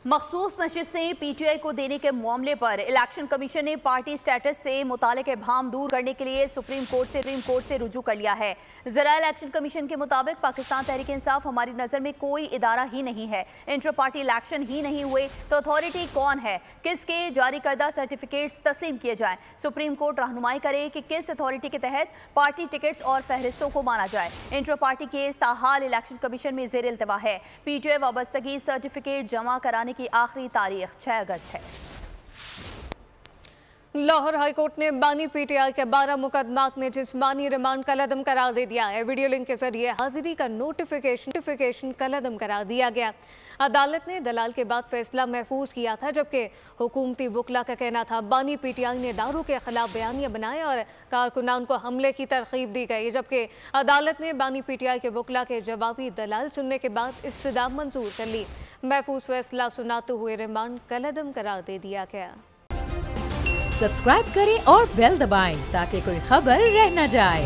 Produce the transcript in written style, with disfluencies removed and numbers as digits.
मखसूस नशिस्तें पीटीआई को देने के मामले पर इलेक्शन कमीशन ने पार्टी स्टेटस से मुतालिक इब्हाम दूर करने के लिए सुप्रीम कोर्ट से रुजू कर लिया है। ज़रा इलेक्शन कमीशन के मुताबिक पाकिस्तान तहरीक इंसाफ हमारी नज़र में कोई इदारा ही नहीं है। इंटर पार्टी इलेक्शन ही नहीं हुए तो अथॉरिटी कौन है, किसके जारी करदा सर्टिफिकेट्स तस्लीम किए जाएं। सुप्रीम कोर्ट रहनुमाई करे कि किस अथॉरिटी के तहत पार्टी टिकट्स और फहरिस्तों को माना जाए। इंटर पार्टी केस ताहाल इलेक्शन कमीशन में ज़ेर इल्तवा है। पीटीआई वाबस्तगी सर्टिफिकेट जमा कराने की आखिरी तारीख 6 अगस्त है। लाहौर हाईकोर्ट ने बानी पीटीआई के 12 मुकदमात में जिस्मानी रिमांड कलअदम करार दे दिया है। वीडियो लिंक के जरिए हाजिरी का नोटिफिकेशन कलअदम करार दिया गया। अदालत ने दलाल के बाद फैसला महफूज किया था, जबकि हुकूमती वकला का कहना था बानी पीटीआई ने दारू के खिलाफ बयानियां बनाए और कारकुनान को हमले की तरकीब दी गई, जबकि अदालत ने बानी पीटीआई के वकला के जवाबी दलाल सुनने के बाद इस्तदाब मंजूर कर ली। महफूज फैसला सुनाते हुए रिमांड कलअदम करार दे दिया गया। सब्सक्राइब करें और बेल दबाएं ताकि कोई खबर रह न जाए।